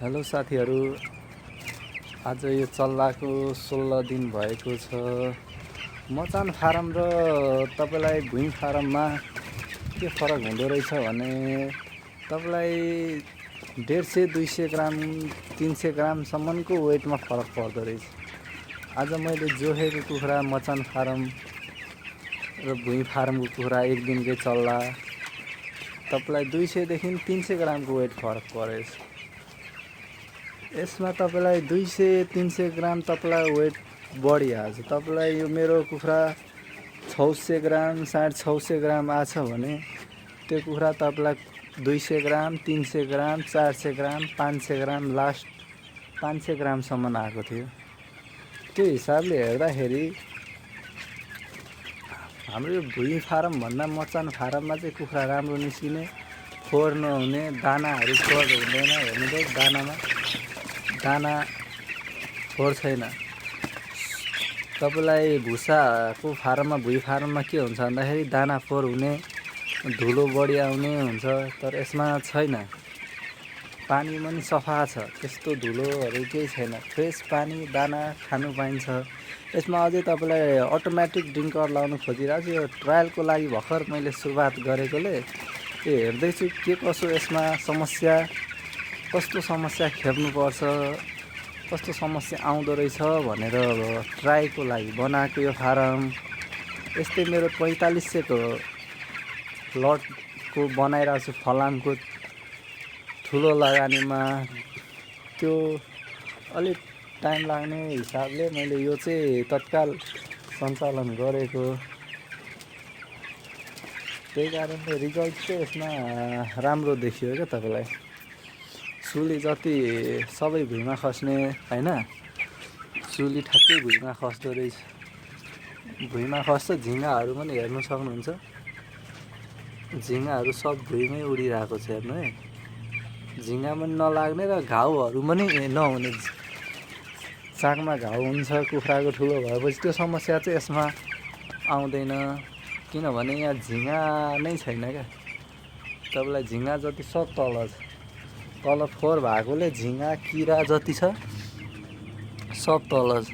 Hello साथीहरू, आज यो चल्लाको 16 दिन भएको छ। मचान फारम र तपाईलाई भुइँ फारममा के फरक हुँदो रहेछ भने तपाईलाई 150-200 ग्राम 300 ग्रामसम्मको वेटमा फरक पर्दो रहेछ। आज मैले जोखेको कुखुरा मचान फारम र भुइँ फारमको कुखुरा एक दिनकै चल्ला तपाईलाई 200 देखि 300 ग्रामको वेट फरक परेछ। यसमा तपाईलाई 200-300 ग्राम तपाईलाई वेट बढिहाल्छ। तपाईलाई यो मेरो कुखुरा 600 ग्राम 650 ग्राम आछ भने त्यो कुखुरा तपाईलाई 200 ग्राम 300 ग्राम 400 ग्राम 500 ग्राम लास्ट 500 ग्रामसम्म आएको थियो। त्यो हिसाबले हेर्दाखेरि हाम्रो यो भुइँ फारम भन्दा मचान फारममा चाहिँ कुखुरा राम्रो निस्किने, फोहोर नहुने, दानाहरू फोहोर हुँदैन। हेर्नुहोस् दानामा दाना फोहोर छैन। तपाईलाई भुसाको फारममा भुइँ फारममा के हुन्छ भन्दाखेरि दाना फोहोर हुने, धुलो बढी आउने हुन्छ। तर यसमा छैन, पानी पनि सफा छ, त्यस्तो धुलोहरू केही छैन। फ्रेस पानी दाना खानु पाइन्छ। यसमा अझै तपाईलाई अटोमेटिक ड्रिङ्कर लाउनु खोजिरहेको छु। यो ट्रायलको लागि भर्खर मैले सुरुवात गरेकोले हेर्दैछु के कसो यसमा समस्या, कस्तो समस्या खेप्नुपर्छ, कस्तो समस्या आउँदो रहेछ भनेर ट्राईको लागि बनाएको यो फारम। यस्तै मेरो 4500 को लटको बनाइरहेको छु फलामको ठुलो लगानीमा। त्यो अलिक टाइम लाग्ने हिसाबले मैले यो चाहिँ तत्काल सञ्चालन गरेको। त्यही कारणले रिजल्ट चाहिँ यसमा राम्रो देखियो क्या तपाईलाई। सुली जति सबै भुइँमा खस्ने हैन, सुली ठ्याक्कै भुइँमा खस्दो रहेछ। भुइँमा खस्छ। झिँगाहरू पनि हेर्नु सक्नुहुन्छ, झिँगाहरू सब भुइँमै उडिरहेको छ। हेर्नु है, झिँगा पनि नलाग्ने र घाउहरू पनि नहुने। चाकमा घाउ हुन्छ कुखुराको ठुलो भएपछि, त्यो समस्या चाहिँ यसमा आउँदैन। किनभने यहाँ झिँगा नै छैन क्या। तपाईलाई झिँगा जति सब तल छ, तल फोहोर भएकोले झिँगा किरा जति छ सब तल छ।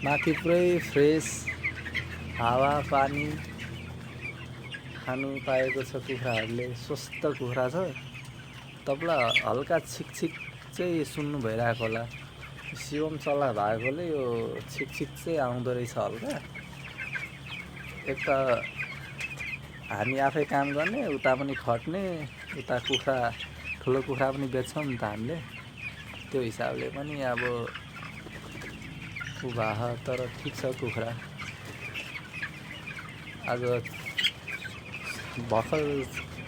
माथि पुरै फ्रेस हावा पानी खानु पाएको छ कुखुराहरूले। स्वस्थ कुखुरा छ। तपाईलाई हल्का छिकछिक चाहिँ सुन्नु भइरहेको होला, सियोम चल्ला भएकोले यो छिकछिक चाहिँ आउँदो रहेछ हल्का। एक त हामी आफै काम गर्ने, उता पनि खट्ने, उता कुखुरा ठुलो कुखुरा पनि बेच्छौँ नि त हामीले। त्यो हिसाबले पनि अब उभाह, तर ठिक छ कुखुरा। आज भर्खर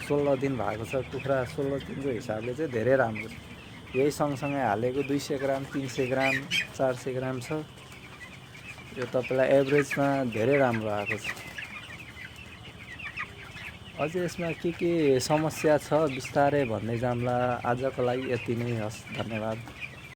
16 दिन भएको छ कुखुरा। 16 दिनको हिसाबले चाहिँ धेरै राम्रो छ। यही सँगसँगै हालेको 200 ग्राम 300 ग्राम 400 ग्राम छ। यो तपाईलाई एभरेजमा धेरै राम्रो आएको छ। अझै यसमा के समस्या छ बिस्तारै भन्दै जाम्ला। आजको लागि यति नै होस्, धन्यवाद।